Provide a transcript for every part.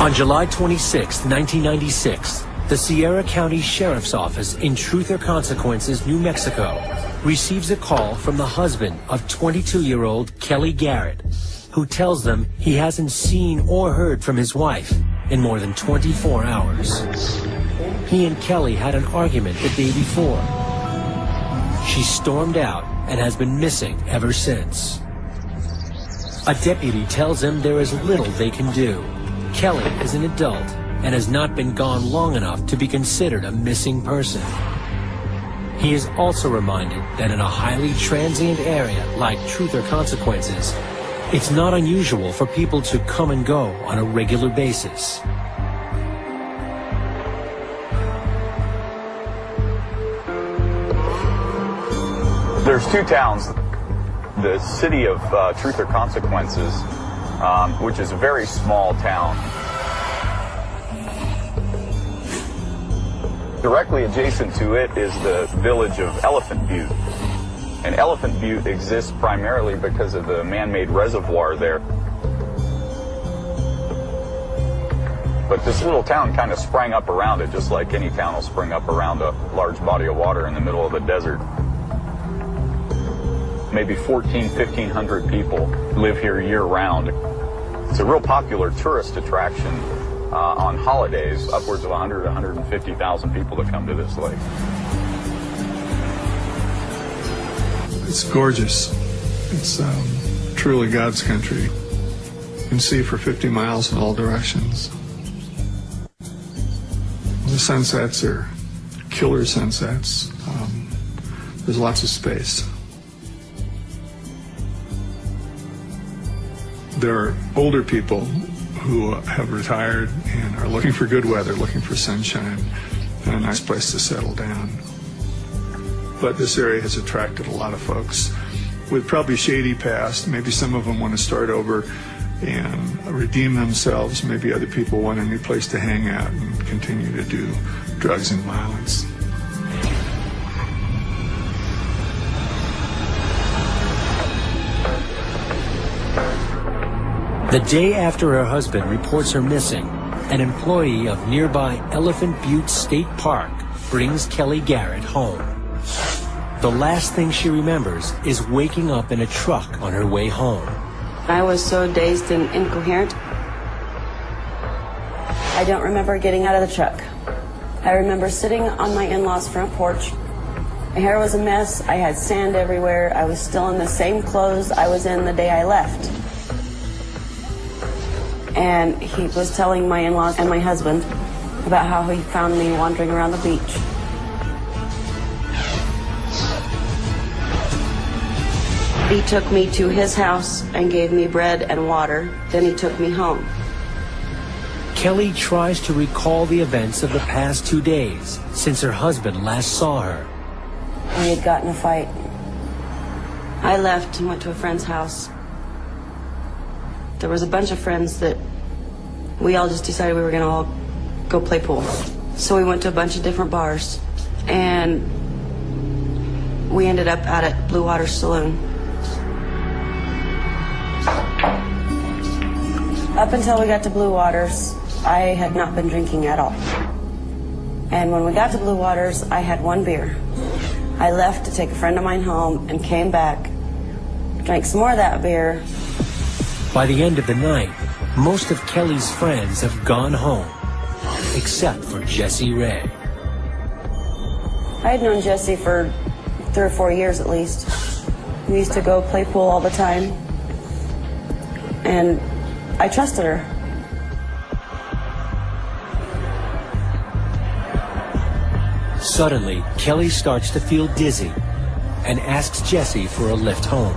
On July 26, 1996, the Sierra County Sheriff's Office in Truth or Consequences, New Mexico, receives a call from the husband of 22-year-old Kelly Garrett, who tells them he hasn't seen or heard from his wife in more than 24 hours. He and Kelly had an argument the day before. She stormed out and has been missing ever since. A deputy tells him there is little they can do. Kelly is an adult and has not been gone long enough to be considered a missing person. He is also reminded that in a highly transient area like Truth or Consequences, it's not unusual for people to come and go on a regular basis. There's two towns. The city of Truth or Consequences, which is a very small town. Directly adjacent to it is the village of Elephant Butte. And Elephant Butte exists primarily because of the man-made reservoir there. But this little town kind of sprang up around it, just like any town will spring up around a large body of water in the middle of the desert. Maybe 1,500 people live here year-round. It's a real popular tourist attraction on holidays, upwards of 100,000 to 150,000 people that come to this lake. It's gorgeous. It's truly God's country. You can see for 50 miles in all directions. The sunsets are killer sunsets. There's lots of space. There are older people who have retired and are looking for good weather, looking for sunshine, and a nice place to settle down. But this area has attracted a lot of folks with probably shady past. Maybe some of them want to start over and redeem themselves. Maybe other people want a new place to hang out and continue to do drugs and violence. The day after her husband reports her missing, an employee of nearby Elephant Butte State Park brings Kelly Garrett home. The last thing she remembers is waking up in a truck on her way home. I was so dazed and incoherent. I don't remember getting out of the truck. I remember sitting on my in-laws' front porch. My hair was a mess. I had sand everywhere. I was still in the same clothes I was in the day I left. And he was telling my in-laws and my husband about how he found me wandering around the beach. He took me to his house and gave me bread and water. Then he took me home. Kelly tries to recall the events of the past 2 days since her husband last saw her. We had gotten in a fight. I left and went to a friend's house. There was a bunch of friends that we all just decided we were going to all go play pool. So we went to a bunch of different bars, and we ended up out at Blue Water Saloon. Up until we got to Blue Waters, I had not been drinking at all. And when we got to Blue Waters, I had one beer. I left to take a friend of mine home and came back, drank some more of that beer. By the end of the night, most of Kelly's friends have gone home, except for Jessie Ray. I had known Jessie for 3 or 4 years at least. We used to go play pool all the time, and I trusted her. Suddenly, Kelly starts to feel dizzy and asks Jessie for a lift home.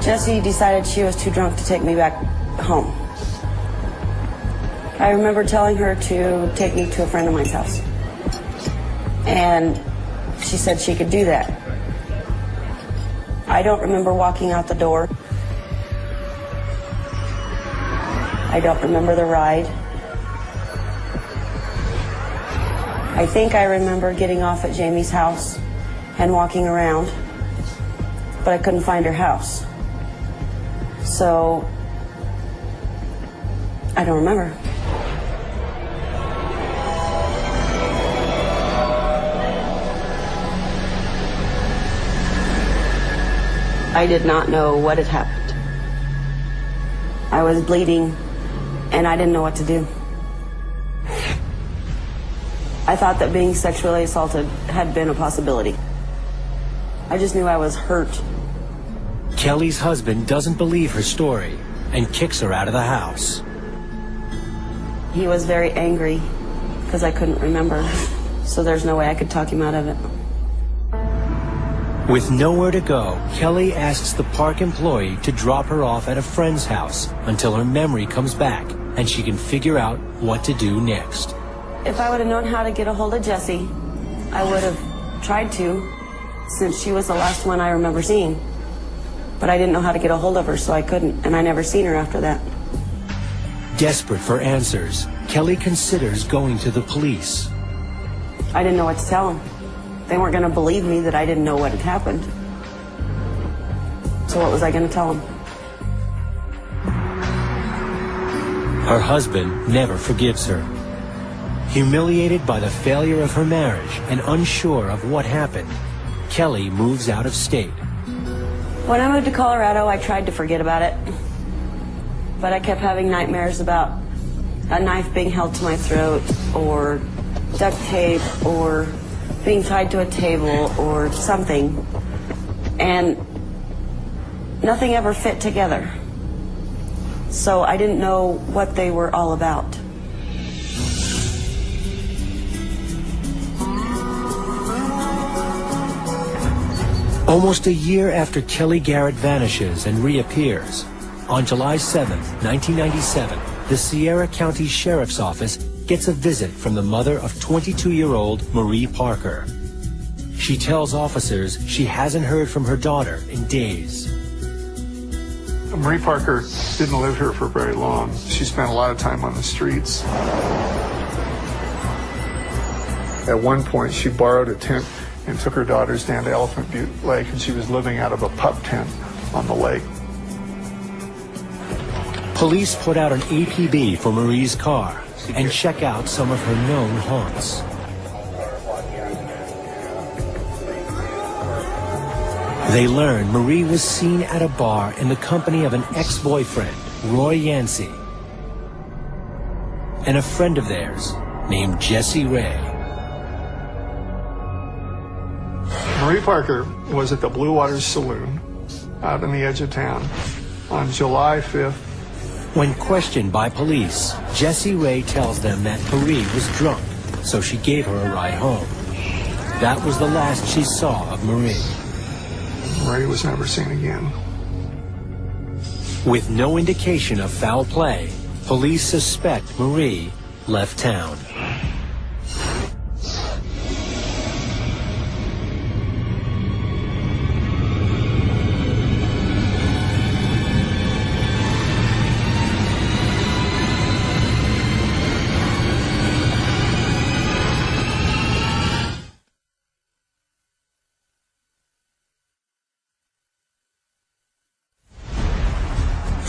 Jessie decided she was too drunk to take me back home. I remember telling her to take me to a friend of mine's house. And she said she could do that. I don't remember walking out the door. I don't remember the ride. I think I remember getting off at Jamie's house and walking around, but I couldn't find her house. So I don't remember. I did not know what had happened. I was bleeding, and I didn't know what to do. I thought that being sexually assaulted had been a possibility. I just knew I was hurt. Kelly's husband doesn't believe her story and kicks her out of the house. He was very angry because I couldn't remember, so there's no way I could talk him out of it. With nowhere to go, Kelly asks the park employee to drop her off at a friend's house until her memory comes back and she can figure out what to do next. If I would have known how to get a hold of Jessie, I would have tried to, since she was the last one I remember seeing. But I didn't know how to get a hold of her, so I couldn't, and I never seen her after that. Desperate for answers, Kelly considers going to the police. I didn't know what to tell them. They weren't going to believe me that I didn't know what had happened. So what was I going to tell them? Her husband never forgives her. Humiliated by the failure of her marriage and unsure of what happened, Kelly moves out of state. When I moved to Colorado, I tried to forget about it. But I kept having nightmares about a knife being held to my throat, or duct tape, or being tied to a table, or something. And nothing ever fit together. So I didn't know what they were all about. Almost a year after Kelly Garrett vanishes and reappears, on July 7, 1997, the Sierra County Sheriff's Office gets a visit from the mother of 22-year-old Marie Parker. She tells officers she hasn't heard from her daughter in days. Marie Parker didn't live here for very long. She spent a lot of time on the streets. At one point, she borrowed a tent and took her daughters down to Elephant Butte Lake, and she was living out of a pup tent on the lake. Police put out an APB for Marie's car and check out some of her known haunts. They learn Marie was seen at a bar in the company of an ex-boyfriend, Roy Yancey, and a friend of theirs named Jessie Ray. Marie Parker was at the Blue Waters Saloon out on the edge of town on July 5th. When questioned by police, Jessie Ray tells them that Marie was drunk, so she gave her a ride home. That was the last she saw of Marie. Marie was never seen again. With no indication of foul play, police suspect Marie left town.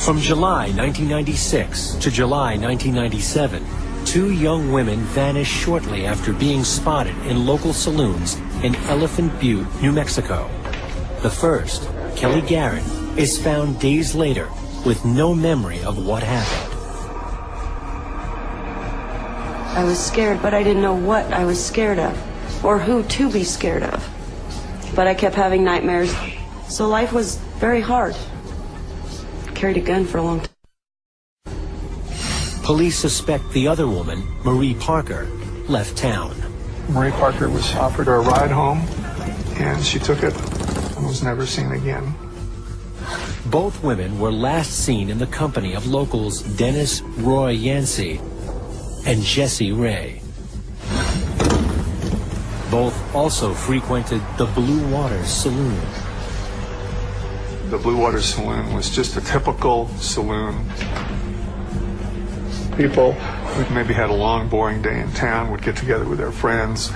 From July 1996 to July 1997, two young women vanished shortly after being spotted in local saloons in Elephant Butte, New Mexico. The first, Kelly Garrett, is found days later with no memory of what happened. I was scared, but I didn't know what I was scared of, or who to be scared of. But I kept having nightmares, so life was very hard. Carried a gun for a long time. Police suspect the other woman, Marie Parker, left town. Marie Parker was offered her a ride home, and she took it and was never seen again. Both women were last seen in the company of locals Dennis Roy Yancey and Jessie Ray. Both also frequented the Blue Waters Saloon. The Blue Waters Saloon was just a typical saloon. People who maybe had a long, boring day in town would get together with their friends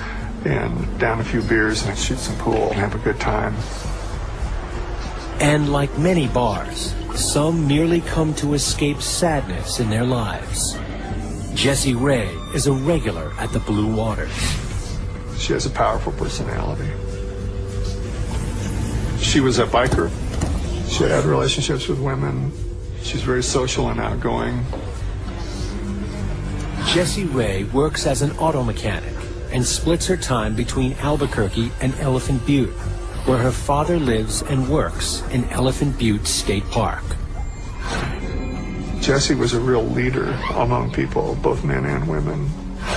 and down a few beers and shoot some pool and have a good time. And like many bars, some merely come to escape sadness in their lives. Jessie Ray is a regular at the Blue Waters. She has a powerful personality. She was a biker. She had relationships with women. She's very social and outgoing. Jessie Ray works as an auto mechanic and splits her time between Albuquerque and Elephant Butte, where her father lives and works in Elephant Butte State Park. Jessie was a real leader among people, both men and women.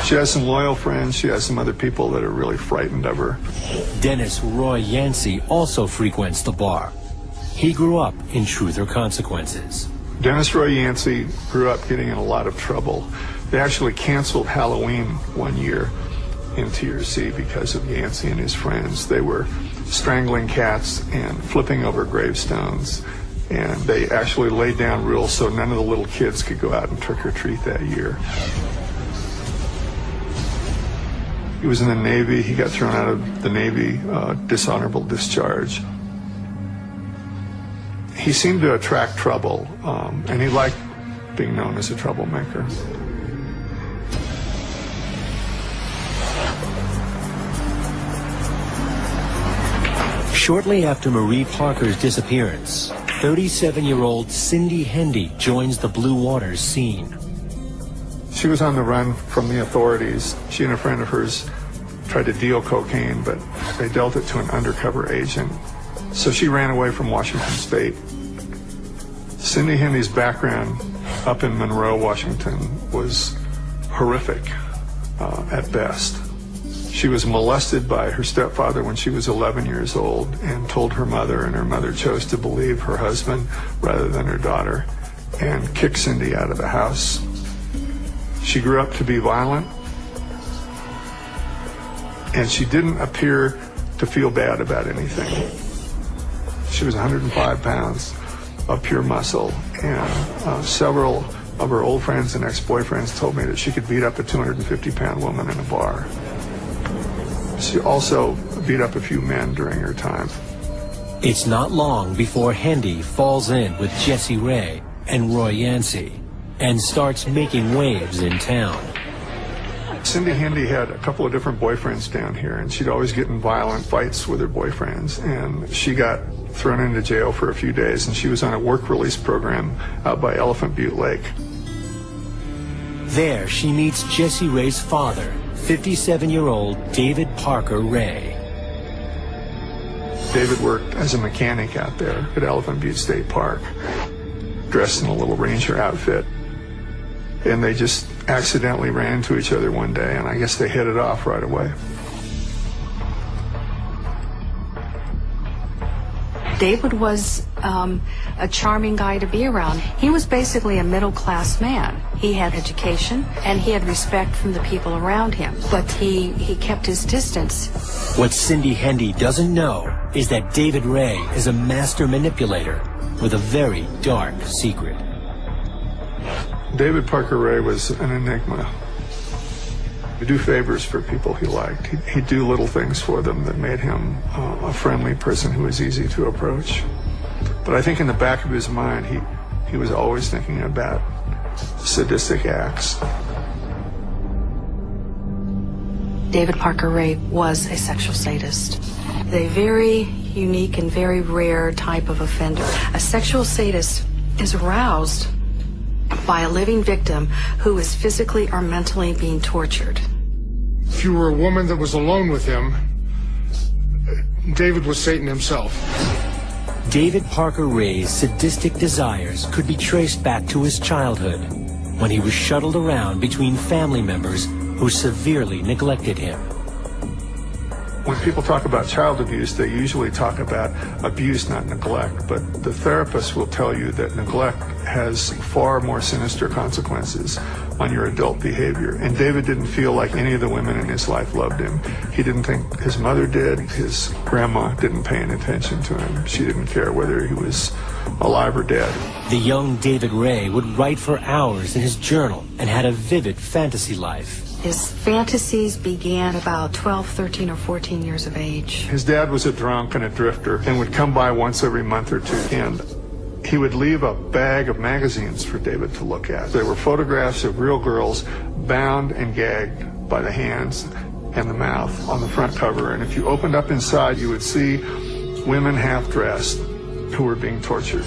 She has some loyal friends. She has some other people that are really frightened of her. Dennis Roy Yancey also frequents the bar. He grew up in Truth or Consequences. Dennis Roy Yancey grew up getting in a lot of trouble. They actually canceled Halloween one year in TRC because of Yancey and his friends. They were strangling cats and flipping over gravestones. And they actually laid down rules so none of the little kids could go out and trick or treat that year. He was in the Navy. He got thrown out of the Navy, dishonorable discharge. He seemed to attract trouble, and he liked being known as a troublemaker. Shortly after Marie Parker's disappearance, 37-year-old Cindy Hendy joins the Blue Waters scene. She was on the run from the authorities. She and a friend of hers tried to deal cocaine, but they dealt it to an undercover agent. So she ran away from Washington State. Cindy Hendy's background up in Monroe, Washington was horrific at best. She was molested by her stepfather when she was 11 years old and told her mother, and her mother chose to believe her husband rather than her daughter and kicked Cindy out of the house. She grew up to be violent, and she didn't appear to feel bad about anything. She was 105 pounds of pure muscle, and several of her old friends and ex-boyfriends told me that she could beat up a 250-pound woman in a bar. She also beat up a few men during her time. It's not long before Hendy falls in with Jessie Ray and Roy Yancey and starts making waves in town. Cindy Hendy had a couple of different boyfriends down here, and she'd always get in violent fights with her boyfriends, and she got thrown into jail for a few days, and she was on a work release program out by Elephant Butte Lake. There she meets Jessie Ray's father, 57-year-old David Parker Ray. David worked as a mechanic out there at Elephant Butte State Park, dressed in a little ranger outfit. And they just accidentally ran into each other one day, and I guess they hit it off right away. David was a charming guy to be around. He was basically a middle-class man. He had education, and he had respect from the people around him, but he kept his distance. What Cindy Hendy doesn't know is that David Ray is a master manipulator with a very dark secret. David Parker Ray was an enigma. He'd do favors for people he liked. He'd do little things for them that made him a friendly person who was easy to approach. But I think in the back of his mind, he was always thinking about sadistic acts. David Parker Ray was a sexual sadist. A very unique and very rare type of offender. A sexual sadist is aroused by a living victim who is physically or mentally being tortured. If you were a woman that was alone with him, David was Satan himself. David Parker Ray's sadistic desires could be traced back to his childhood, when he was shuttled around between family members who severely neglected him. When people talk about child abuse, they usually talk about abuse, not neglect. But the therapist will tell you that neglect has far more sinister consequences on your adult behavior. And David didn't feel like any of the women in his life loved him. He didn't think his mother did. His grandma didn't pay any attention to him. She didn't care whether he was alive or dead. The young David Ray would write for hours in his journal and had a vivid fantasy life. His fantasies began about 12, 13, or 14 years of age. His dad was a drunk and a drifter and would come by once every month or two, and he would leave a bag of magazines for David to look at. They were photographs of real girls bound and gagged by the hands and the mouth on the front cover. And if you opened up inside, you would see women half-dressed who were being tortured.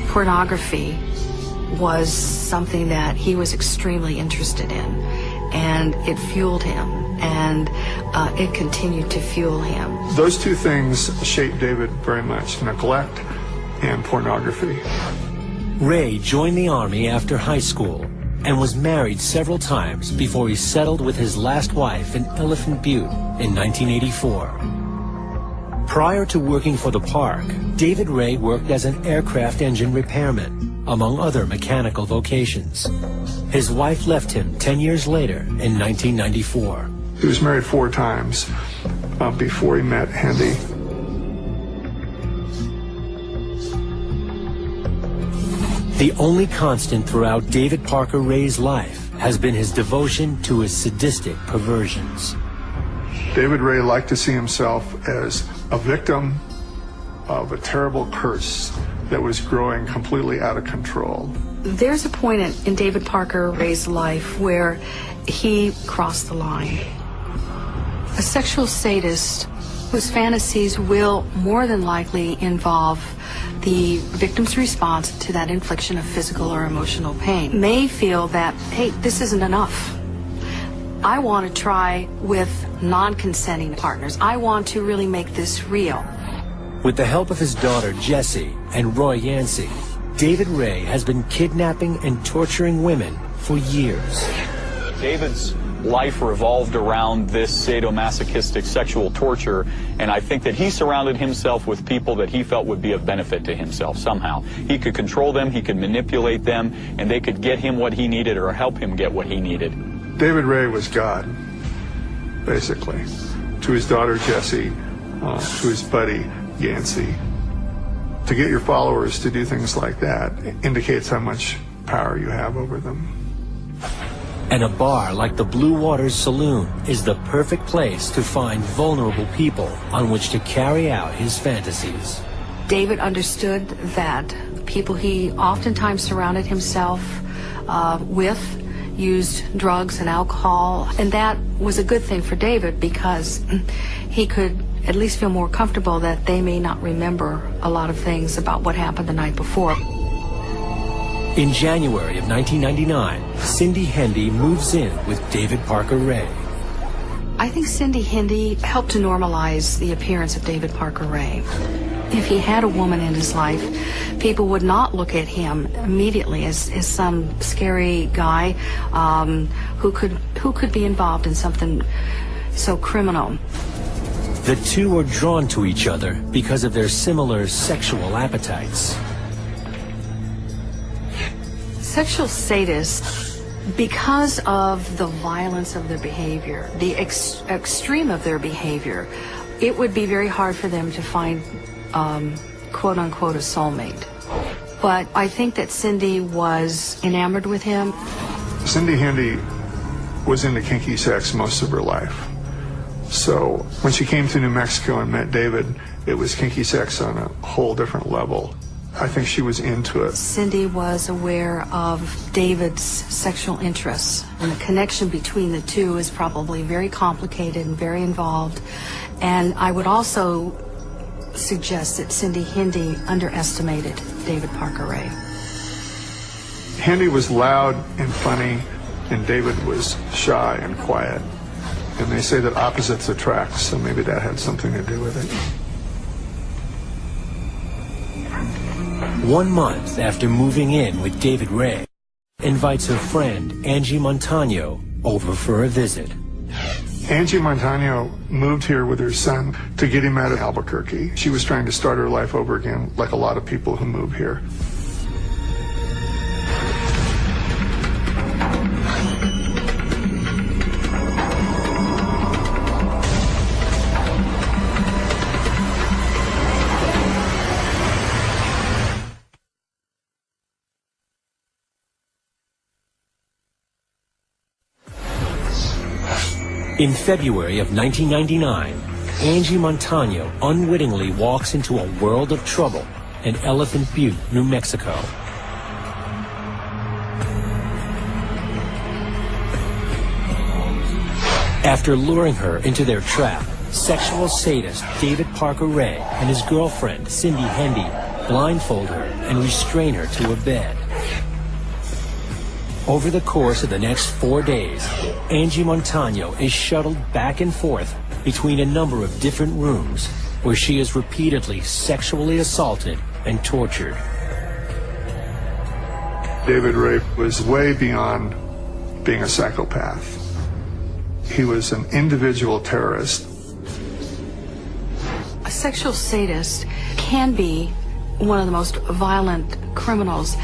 Pornography was something that he was extremely interested in, and it fueled him, and it continued to fuel him. Those two things shaped David very much, neglect and pornography. Ray joined the Army after high school and was married several times before he settled with his last wife in Elephant Butte in 1984. Prior to working for the park, David Ray worked as an aircraft engine repairman, among other mechanical vocations. His wife left him 10 years later in 1994. He was married 4 times before he met Hendy. The only constant throughout David Parker Ray's life has been his devotion to his sadistic perversions. David Ray liked to see himself as a victim of a terrible curse that was growing completely out of control. There's a point in David Parker Ray's life where he crossed the line. A sexual sadist whose fantasies will more than likely involve the victim's response to that infliction of physical or emotional pain may feel that, hey, this isn't enough. I want to try with non-consenting partners. I want to really make this real. With the help of his daughter Jessie and Roy Yancey, David Ray has been kidnapping and torturing women for years. David's life revolved around this sadomasochistic sexual torture, and I think that he surrounded himself with people that he felt would be of benefit to himself somehow. He could control them, he could manipulate them, and they could get him what he needed or help him get what he needed. David Ray was God, basically, to his daughter Jessie, to his buddy Yancey. To get your followers to do things like that indicates how much power you have over them. And a bar like the Blue Waters Saloon is the perfect place to find vulnerable people on which to carry out his fantasies. David understood that the people he oftentimes surrounded himself with used drugs and alcohol, and that was a good thing for David because he could at least feel more comfortable that they may not remember a lot of things about what happened the night before. In January of 1999, Cindy Hendy moves in with David Parker Ray. I think Cindy Hendy helped to normalize the appearance of David Parker Ray. If he had a woman in his life, people would not look at him immediately as some scary guy who could be involved in something so criminal. The two are drawn to each other because of their similar sexual appetites. Sexual sadists, because of the violence of their behavior, the extreme of their behavior, it would be very hard for them to find, quote-unquote, a soulmate. But I think that Cindy was enamored with him. Cindy Hendy was into kinky sex most of her life. So when she came to New Mexico and met David, it was kinky sex on a whole different level. I think she was into it. Cindy was aware of David's sexual interests, and the connection between the two is probably very complicated and very involved. And I would also suggest that Cindy Hendy underestimated David Parker Ray. Hendy was loud and funny, and David was shy and quiet. And they say that opposites attract, so maybe that had something to do with it. 1 month after moving in with David Ray, invites her friend Angie Montano over for a visit. Angie Montano moved here with her son to get him out of Albuquerque. She was trying to start her life over again, like a lot of people who move here. In February of 1999, Angie Montano unwittingly walks into a world of trouble in Elephant Butte, New Mexico. After luring her into their trap, sexual sadist David Parker Ray and his girlfriend, Cindy Hendy, blindfold her and restrain her to a bed. Over the course of the next 4 days, Angie Montano is shuttled back and forth between a number of different rooms where she is repeatedly sexually assaulted and tortured. David Ray was way beyond being a psychopath. He was an individual terrorist. A sexual sadist can be one of the most violent criminals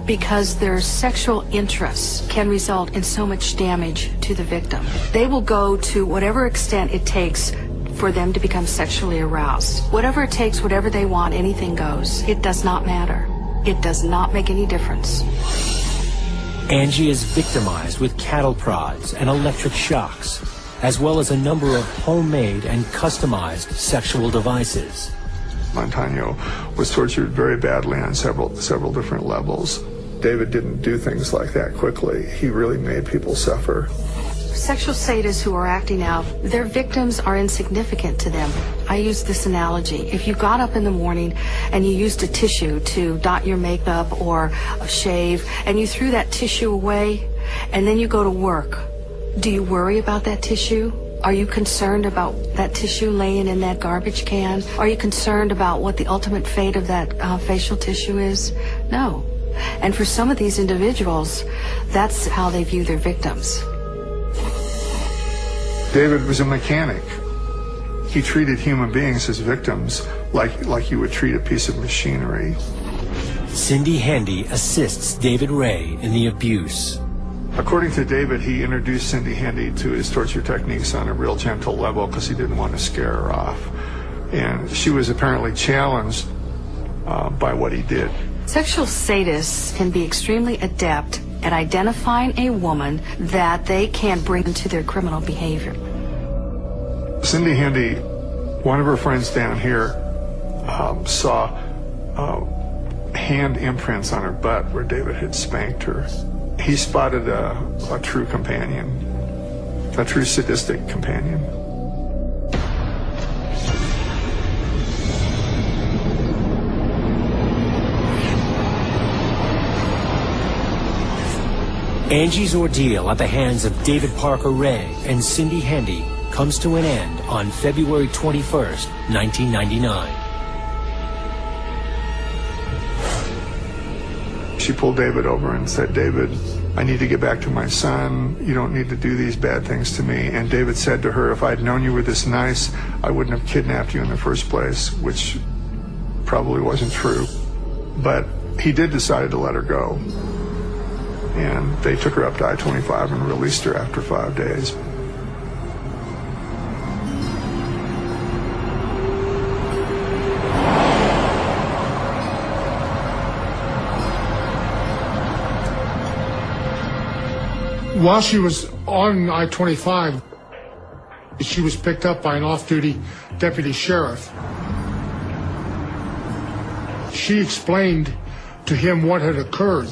because their sexual interests can result in so much damage to the victim. They will go to whatever extent it takes for them to become sexually aroused. Whatever it takes, whatever they want, anything goes. It does not matter. It does not make any difference. Angie is victimized with cattle prods and electric shocks, as well as a number of homemade and customized sexual devices. Montano was tortured very badly on several different levels. David didn't do things like that quickly. He really made people suffer. Sexual sadists who are acting out, their victims are insignificant to them. I use this analogy. If you got up in the morning and you used a tissue to dot your makeup or shave, and you threw that tissue away, and then you go to work, do you worry about that tissue? Are you concerned about that tissue laying in that garbage can? Are you concerned about what the ultimate fate of that facial tissue is? No. And for some of these individuals, that's how they view their victims. David was a mechanic. He treated human beings as victims like you would treat a piece of machinery. Cindy Hendy assists David Ray in the abuse. According to David, he introduced Cindy Hendy to his torture techniques on a real gentle level because he didn't want to scare her off. And she was apparently challenged by what he did. Sexual sadists can be extremely adept at identifying a woman that they can bring into their criminal behavior. Cindy Hendy, one of her friends down here, saw hand imprints on her butt where David had spanked her. He spotted a true companion, a true sadistic companion. Angie's ordeal at the hands of David Parker Ray and Cindy Hendy comes to an end on February 21st, 1999. She pulled David over and said, "David, I need to get back to my son. You don't need to do these bad things to me." And David said to her, "If I'd known you were this nice, I wouldn't have kidnapped you in the first place," which probably wasn't true. But he did decide to let her go. And they took her up to I-25 and released her after 5 days. While she was on I-25, she was picked up by an off-duty deputy sheriff. She explained to him what had occurred.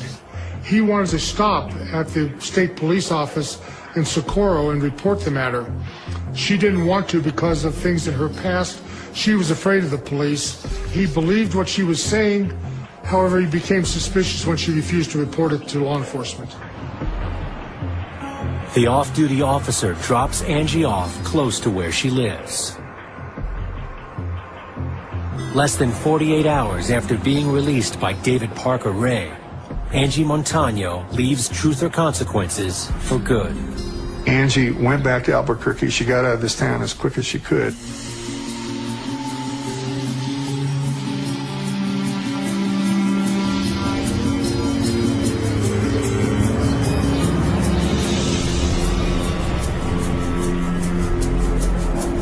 He wanted to stop at the state police office in Socorro and report the matter. She didn't want to because of things in her past. She was afraid of the police. He believed what she was saying. However, he became suspicious when she refused to report it to law enforcement. The off-duty officer drops Angie off close to where she lives. Less than 48 hours after being released by David Parker Ray, Angie Montano leaves Truth or Consequences for good. Angie went back to Albuquerque. She got out of this town as quick as she could.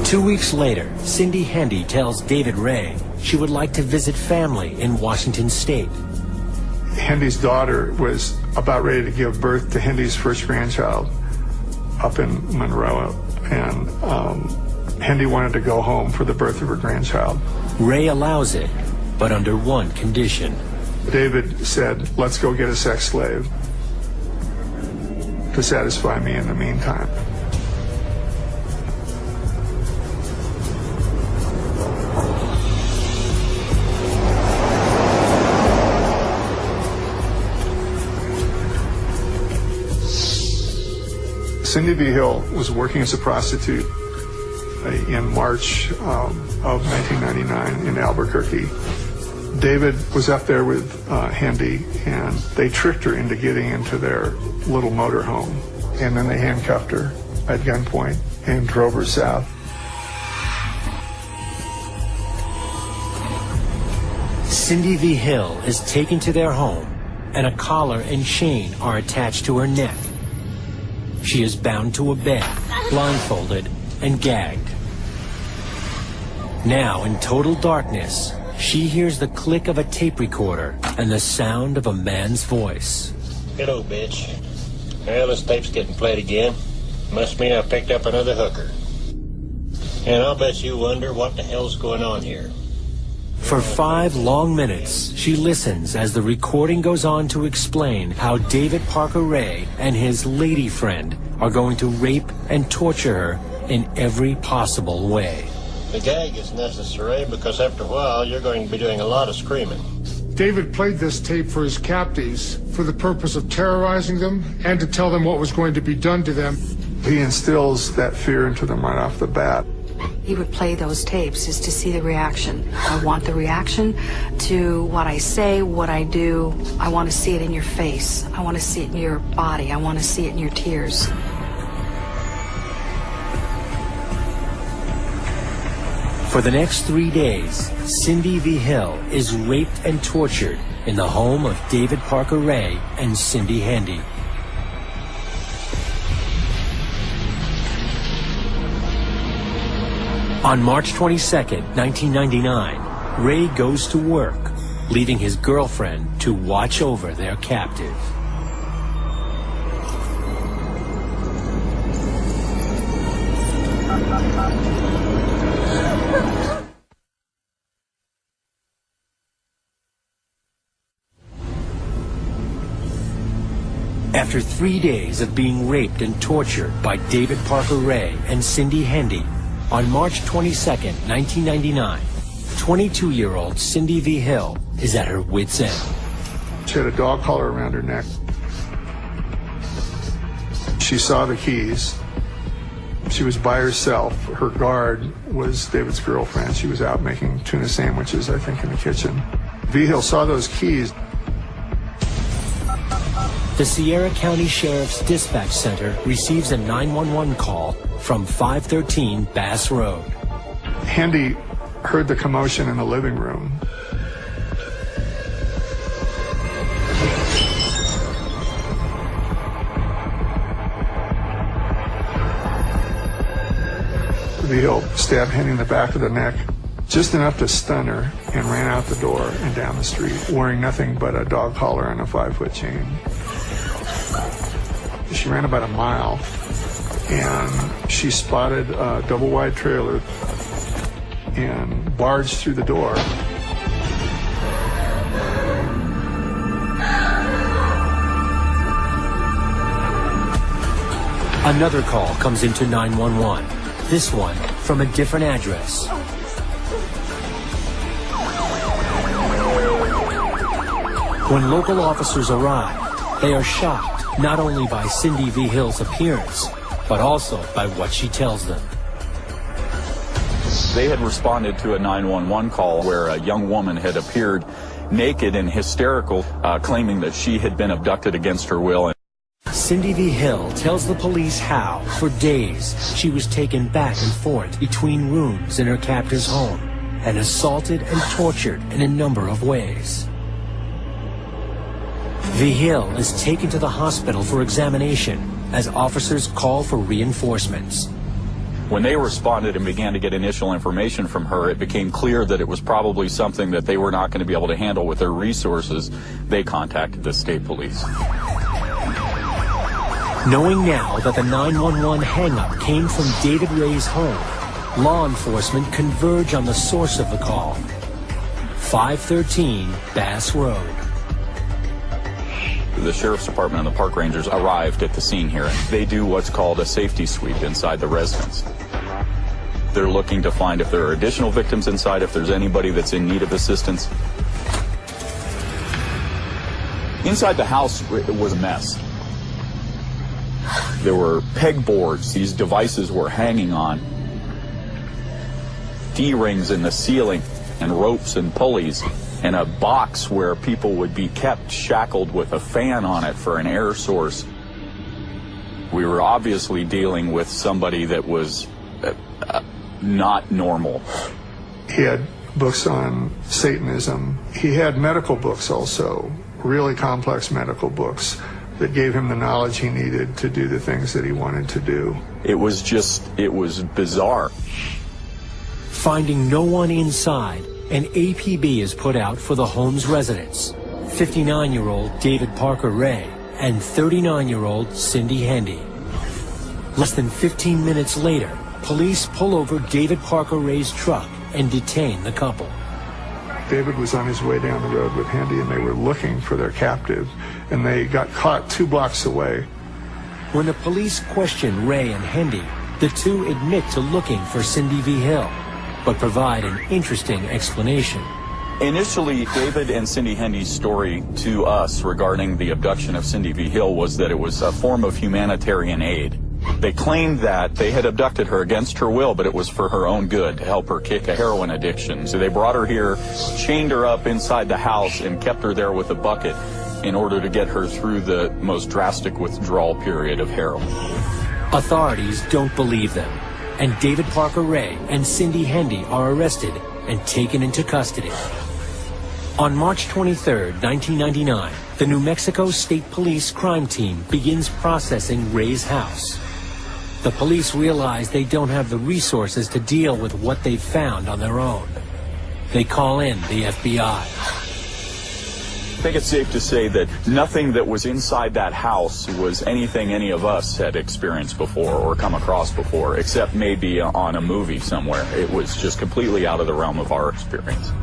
Two weeks later, Cindy Hendy tells David Ray she would like to visit family in Washington State. Hendy's daughter was about ready to give birth to Hendy's first grandchild up in Monroe, and Hendy wanted to go home for the birth of her grandchild. Ray allows it, but under one condition. David said, let's go get a sex slave to satisfy me in the meantime. Cindy V. Hill was working as a prostitute in March of 1999 in Albuquerque. David was up there with Hendy, and they tricked her into getting into their little motorhome. And then they handcuffed her at gunpoint and drove her south. Cindy V. Hill is taken to their home, and a collar and chain are attached to her neck. She is bound to a bed, blindfolded, and gagged. Now, in total darkness, she hears the click of a tape recorder and the sound of a man's voice. Hello, bitch. Well, this tape's getting played again. Must mean I picked up another hooker. And I'll bet you wonder what the hell's going on here. For 5 long minutes, she listens as the recording goes on to explain how David Parker Ray and his lady friend are going to rape and torture her in every possible way. The gag is necessary because after a while you're going to be doing a lot of screaming. David played this tape for his captives for the purpose of terrorizing them and to tell them what was going to be done to them. He instills that fear into them right off the bat. He would play those tapes is to see the reaction. I want the reaction to what I say, what I do. I want to see it in your face. I want to see it in your body. I want to see it in your tears. For the next 3 days, Cindy V. Hill is raped and tortured in the home of David Parker Ray and Cindy Hendy. On March 22, 1999, Ray goes to work, leaving his girlfriend to watch over their captive. After 3 days of being raped and tortured by David Parker Ray and Cindy Hendy, on March 22, 1999, 22-year-old Cindy V. Hill is at her wit's end. She had a dog collar around her neck. She saw the keys. She was by herself. Her guard was David's girlfriend. She was out making tuna sandwiches, I think, in the kitchen. V. Hill saw those keys. The Sierra County Sheriff's Dispatch Center receives a 911 call from 513 Bass Road. Hendy heard the commotion in the living room. V. Hill stabbed Hendy in the back of the neck, just enough to stun her, and ran out the door and down the street, wearing nothing but a dog collar and a 5-foot chain. She ran about a mile, and she spotted a double-wide trailer and barged through the door. Another call comes into 911, this one from a different address. When local officers arrive, they are shocked not only by Cindy V. Hill's appearance, but also by what she tells them. They had responded to a 911 call where a young woman had appeared naked and hysterical, claiming that she had been abducted against her will. Cindy V. Hill tells the police how, for days, she was taken back and forth between rooms in her captor's home and assaulted and tortured in a number of ways. V. Hill is taken to the hospital for examination as officers call for reinforcements. When they responded and began to get initial information from her, it became clear that it was probably something that they were not going to be able to handle with their resources. They contacted the state police. Knowing now that the 911 hang-up came from David Ray's home, law enforcement converge on the source of the call. 513 Bass Road. The Sheriff's Department and the park rangers arrived at the scene here. They do what's called a safety sweep inside the residence. They're looking to find if there are additional victims inside, if there's anybody that's in need of assistance. Inside the house, it was a mess. There were pegboards these devices were hanging on, D-rings in the ceiling, and ropes and pulleys, and a box where people would be kept shackled with a fan on it for an air source. We were obviously dealing with somebody that was not normal. He had books on Satanism. He had medical books also, really complex medical books that gave him the knowledge he needed to do the things that he wanted to do. It was bizarre. Finding no one inside, an APB is put out for the home's residents, 59-year-old David Parker Ray and 39-year-old Cindy Hendy. Less than 15 minutes later, police pull over David Parker Ray's truck and detain the couple. David was on his way down the road with Hendy, and they were looking for their captive, and they got caught 2 blocks away. When the police question Ray and Hendy, the two admit to looking for Cindy V. Hill, but provide an interesting explanation. Initially, David and Cindy Hendy's story to us regarding the abduction of Cindy V. Hill was that it was a form of humanitarian aid. They claimed that they had abducted her against her will, but it was for her own good, to help her kick a heroin addiction. So they brought her here, chained her up inside the house, and kept her there with a bucket in order to get her through the most drastic withdrawal period of heroin. Authorities don't believe them, and David Parker Ray and Cindy Hendy are arrested and taken into custody. On March 23, 1999, the New Mexico State Police crime team begins processing Ray's house. The police realize they don't have the resources to deal with what they've found on their own. They call in the FBI. I think it's safe to say that nothing that was inside that house was anything any of us had experienced before or come across before, except maybe on a movie somewhere. It was just completely out of the realm of our experience.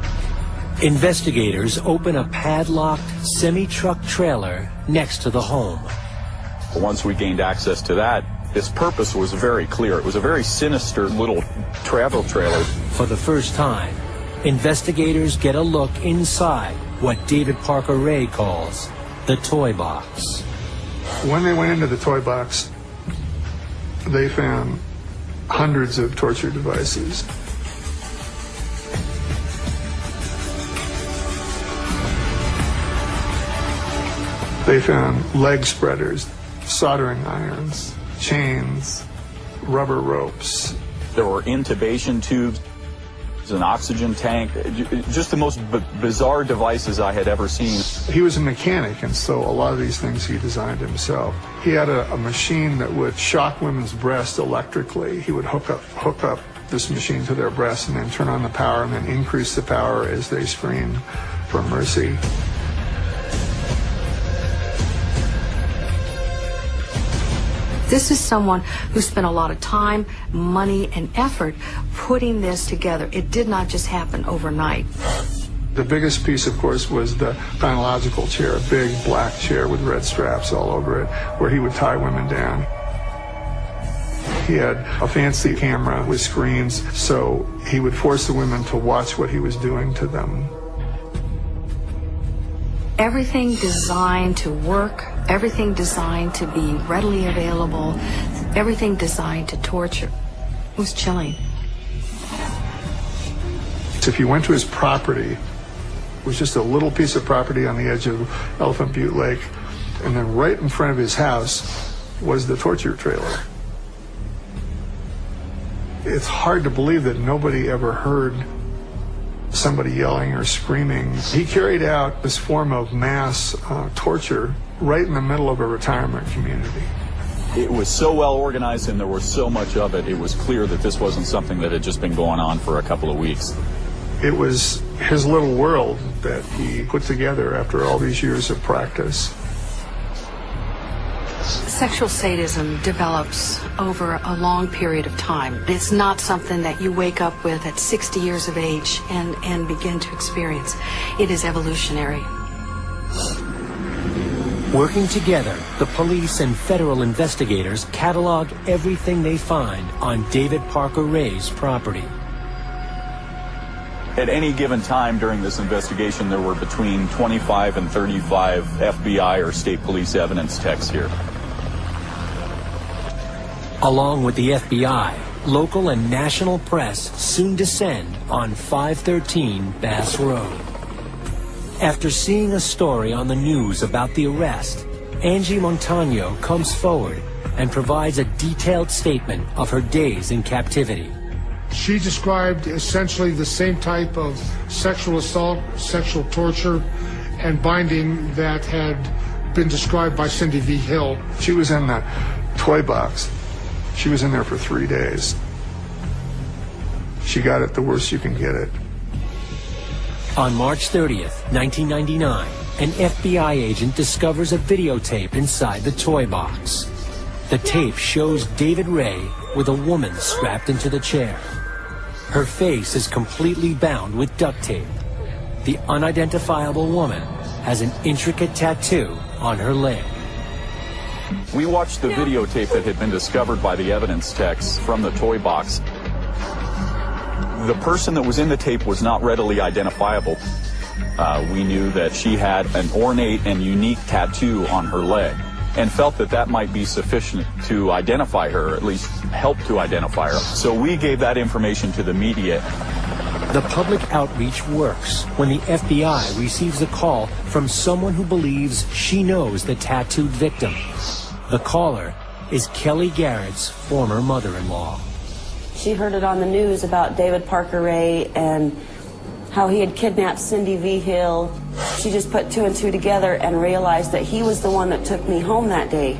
Investigators open a padlocked semi-truck trailer next to the home. Once we gained access to that, its purpose was very clear. It was a very sinister little travel trailer. For the first time, investigators get a look inside what David Parker Ray calls the toy box. When they went into the toy box, they found hundreds of torture devices. They found leg spreaders, soldering irons, chains, rubber ropes. There were intubation tubes, an oxygen tank, just the most bizarre devices I had ever seen. He was a mechanic, and so a lot of these things he designed himself. He had a machine that would shock women's breasts electrically. He would hook up this machine to their breasts and then turn on the power and then increase the power as they screamed for mercy. This is someone who spent a lot of time, money, and effort putting this together. It did not just happen overnight. The biggest piece, of course, was the gynecological chair, a big black chair with red straps all over it, where he would tie women down. He had a fancy camera with screens, so he would force the women to watch what he was doing to them. Everything designed to work, everything designed to be readily available, everything designed to torture. It was chilling. If you went to his property, it was just a little piece of property on the edge of Elephant Butte Lake, and then right in front of his house was the torture trailer. It's hard to believe that nobody ever heard somebody yelling or screaming. He carried out this form of mass torture right in the middle of a retirement community. It was so well organized and there was so much of it, it was clear that this wasn't something that had just been going on for a couple of weeks. It was his little world that he put together after all these years of practice. Sexual sadism develops over a long period of time. It's not something that you wake up with at 60 years of age and begin to experience. It is evolutionary. Working together, the police and federal investigators catalog everything they find on David Parker Ray's property. At any given time during this investigation, there were between 25 and 35 FBI or state police evidence techs here. Along with the FBI, local and national press soon descend on 513 Bass Road. After seeing a story on the news about the arrest, Angie Montano comes forward and provides a detailed statement of her days in captivity. She described essentially the same type of sexual assault, sexual torture, and binding that had been described by Cindy V. Hill. She was in the toy box. She was in there for 3 days. She got it the worst you can get it. On March 30th, 1999, an FBI agent discovers a videotape inside the toy box. The tape shows David Ray with a woman strapped into the chair. Her face is completely bound with duct tape. The unidentifiable woman has an intricate tattoo on her leg. We watched the videotape that had been discovered by the evidence techs from the toy box. The person that was in the tape was not readily identifiable. We knew that she had an ornate and unique tattoo on her leg and felt that that might be sufficient to identify her, or at least help to identify her. So we gave that information to the media. The public outreach works when the FBI receives a call from someone who believes she knows the tattooed victim. The caller is Kelly Garrett's former mother-in-law. She heard it on the news about David Parker Ray and how he had kidnapped Cindy V. Hill. She just put two and two together and realized that he was the one that took me home that day.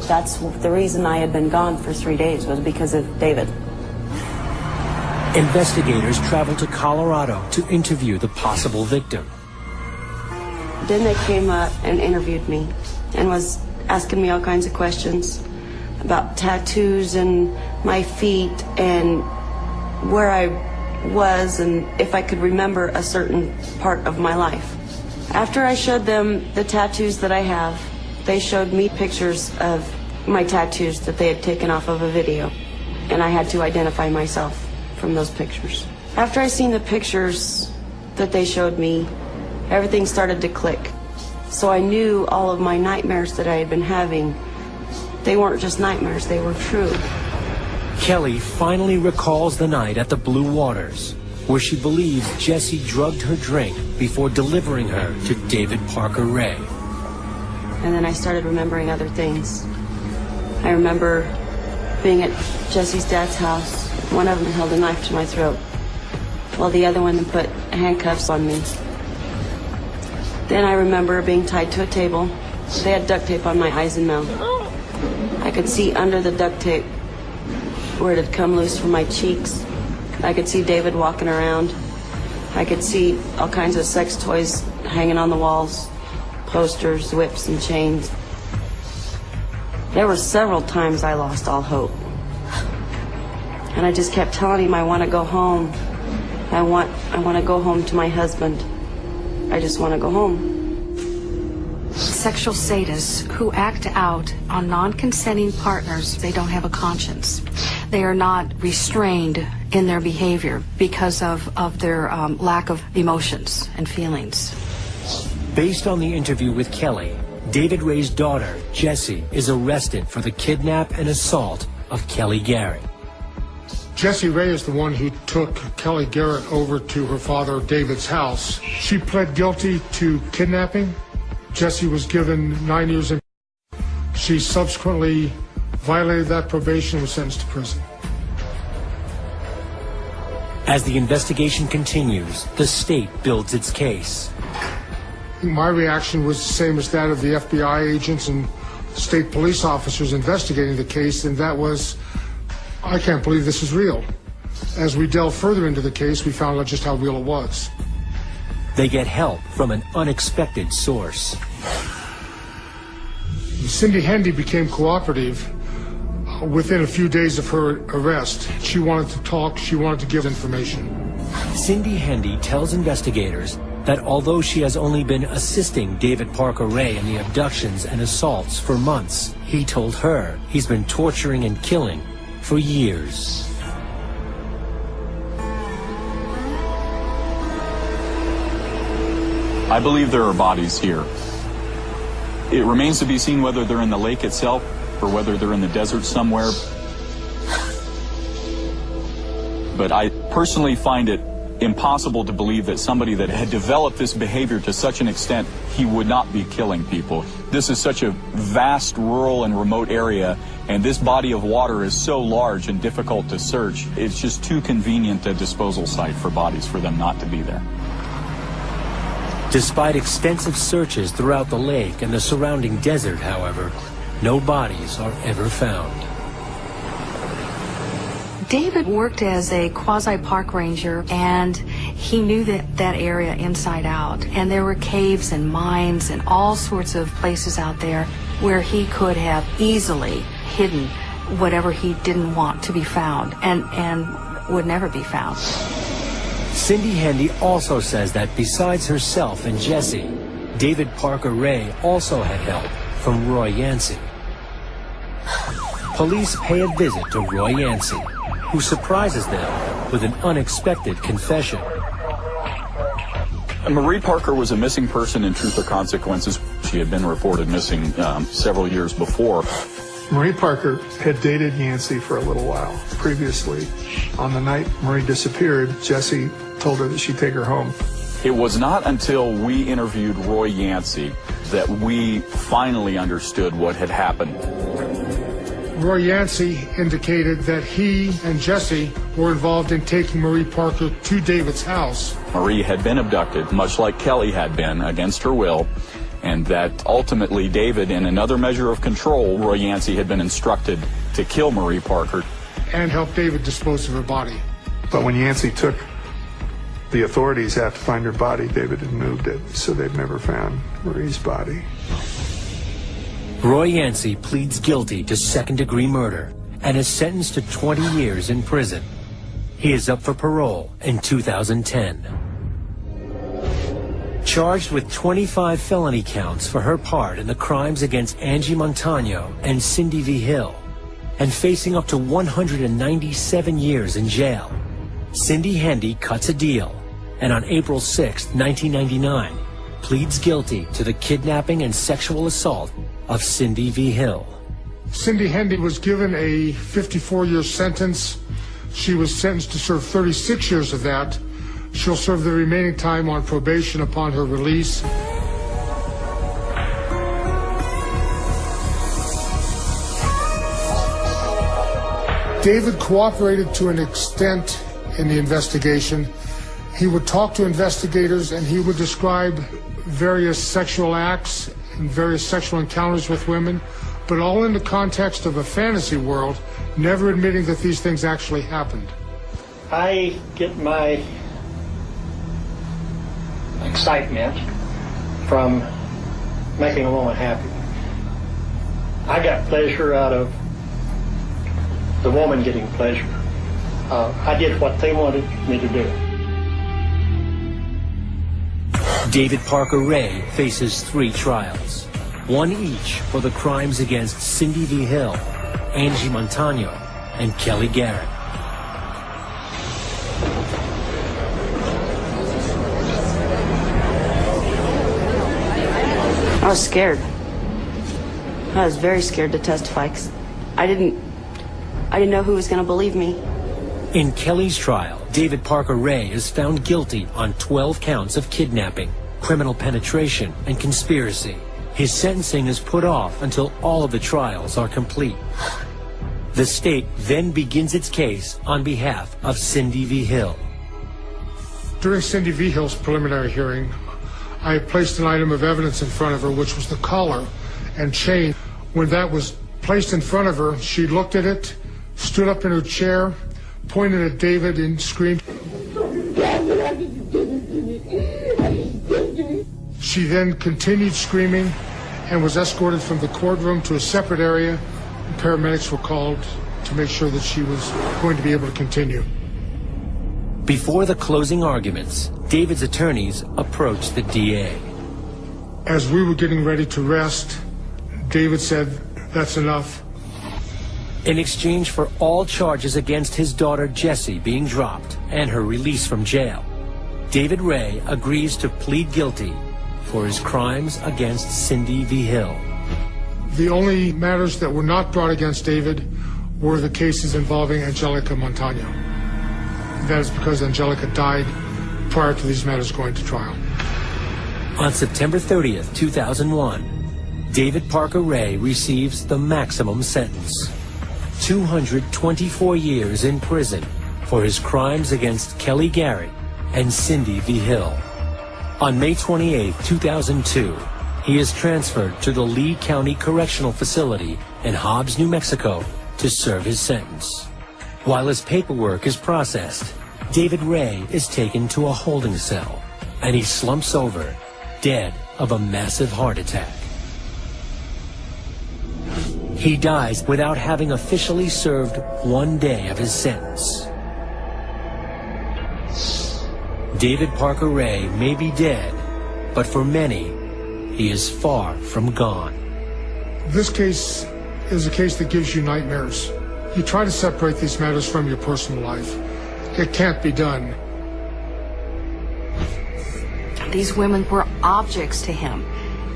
That's the reason I had been gone for 3 days, was because of David. Investigators traveled to Colorado to interview the possible victim. Then they came up and interviewed me and was asking me all kinds of questions about tattoos and my feet and where I was and if I could remember a certain part of my life. After I showed them the tattoos that I have, they showed me pictures of my tattoos that they had taken off of a video, and I had to identify myself from those pictures. After I seen the pictures that they showed me, everything started to click. So I knew all of my nightmares that I had been having, they weren't just nightmares, they were true. Kelly finally recalls the night at the Blue Waters, where she believes Jesse drugged her drink before delivering her to David Parker Ray. And then I started remembering other things. I remember being at Jesse's dad's house. One of them held a knife to my throat, while the other one put handcuffs on me. Then I remember being tied to a table. They had duct tape on my eyes and mouth. I could see under the duct tape where it had come loose from my cheeks. I could see David walking around. I could see all kinds of sex toys hanging on the walls, posters, whips, and chains. There were several times I lost all hope. And I just kept telling him, I want to go home. I want to go home to my husband. I just want to go home. Sexual sadists who act out on non-consenting partners, they don't have a conscience. They are not restrained in their behavior because of their lack of emotions and feelings. Based on the interview with Kelly, David Ray's daughter, Jessie, is arrested for the kidnap and assault of Kelly Garrett. Jessie Ray is the one who took Kelly Garrett over to her father David's house. She pled guilty to kidnapping. Jessie was given 9 years in. She subsequently violated that probation and was sentenced to prison. As the investigation continues, the state builds its case. My reaction was the same as that of the FBI agents and state police officers investigating the case, and that was, I can't believe this is real. As we delved further into the case, we found out just how real it was. They get help from an unexpected source. Cindy Hendy became cooperative within a few days of her arrest. She wanted to talk, she wanted to give information. Cindy Hendy tells investigators that although she has only been assisting David Parker Ray in the abductions and assaults for months, he told her he's been torturing and killing for years. I believe there are bodies here. It remains to be seen whether they're in the lake itself or whether they're in the desert somewhere. But I personally find it impossible to believe that somebody that had developed this behavior to such an extent, he would not be killing people. This is such a vast, rural, and remote area, and this body of water is so large and difficult to search. It's just too convenient a disposal site for bodies for them not to be there. Despite extensive searches throughout the lake and the surrounding desert, however, no bodies are ever found. David worked as a quasi-park ranger, and he knew that area inside out. And there were caves and mines and all sorts of places out there where he could have easily hidden whatever he didn't want to be found and would never be found. Cindy Hendy also says that besides herself and Jesse, David Parker Ray also had help from Roy Yancey. Police pay a visit to Roy Yancey, who surprises them with an unexpected confession. Marie Parker was a missing person in Truth or Consequences. She had been reported missing several years before. Marie Parker had dated Yancey for a little while previously. On the night Marie disappeared, Jesse told her that she'd take her home. It was not until we interviewed Roy Yancey that we finally understood what had happened. Roy Yancey indicated that he and Jesse were involved in taking Marie Parker to David's house. Marie had been abducted, much like Kelly had been, against her will, and that ultimately David, in another measure of control, Roy Yancey had been instructed to kill Marie Parker. And help David dispose of her body. But when Yancey took the authorities out to find her body, David had moved it, so they've never found Marie's body. Roy Yancey pleads guilty to second-degree murder and is sentenced to 20 years in prison. He is up for parole in 2010. Charged with 25 felony counts for her part in the crimes against Angie Montano and Cindy V. Hill, and facing up to 197 years in jail, Cindy Hendy cuts a deal, and on April 6, 1999, pleads guilty to the kidnapping and sexual assault of Cindy V. Hill. Cindy Hendy was given a 54-year sentence. She was sentenced to serve 36 years of that. She'll serve the remaining time on probation upon her release. David cooperated to an extent in the investigation. He would talk to investigators and he would describe various sexual acts and various sexual encounters with women, but all in the context of a fantasy world, never admitting that these things actually happened. I get my excitement from making a woman happy. I got pleasure out of the woman getting pleasure. I did what they wanted me to do. David Parker Ray faces 3 trials, one each for the crimes against Cindy V. Hill, Angie Montano, and Kelly Garrett. I was scared. I was very scared to testify because I didn't know who was going to believe me. In Kelly's trial, David Parker Ray is found guilty on 12 counts of kidnapping, criminal penetration, and conspiracy. His sentencing is put off until all of the trials are complete. The state then begins its case on behalf of Cindy V. Hill. During Cindy V. Hill's preliminary hearing, I placed an item of evidence in front of her, which was the collar and chain. When that was placed in front of her, she looked at it, stood up in her chair, pointed at David and screamed. She then continued screaming and was escorted from the courtroom to a separate area. Paramedics were called to make sure that she was going to be able to continue. Before the closing arguments, David's attorneys approached the DA. As we were getting ready to rest, David said, "That's enough." In exchange for all charges against his daughter Jessie being dropped and her release from jail, David Ray agrees to plead guilty for his crimes against Cindy V. Hill. The only matters that were not brought against David were the cases involving Angelica Montano. That is because Angelica died prior to these matters going to trial. On September 30th, 2001, David Parker Ray receives the maximum sentence: 224 years in prison for his crimes against Kelly Garrett and Cindy V. Hill. On May 28, 2002, he is transferred to the Lee County Correctional Facility in Hobbs, New Mexico, to serve his sentence. While his paperwork is processed, David Ray is taken to a holding cell, and he slumps over, dead of a massive heart attack. He dies without having officially served 1 day of his sentence. David Parker Ray may be dead, but for many, he is far from gone. This case is a case that gives you nightmares. You try to separate these matters from your personal life. It can't be done. These women were objects to him.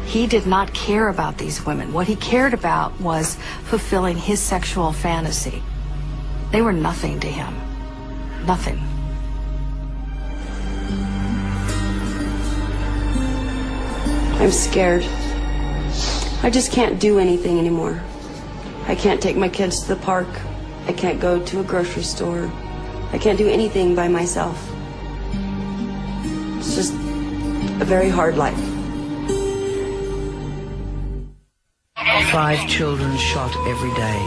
He did not care about these women. What he cared about was fulfilling his sexual fantasy. They were nothing to him. Nothing. I'm scared. I just can't do anything anymore. I can't take my kids to the park. I can't go to a grocery store. I can't do anything by myself. It's just a very hard life. 5 children shot every day.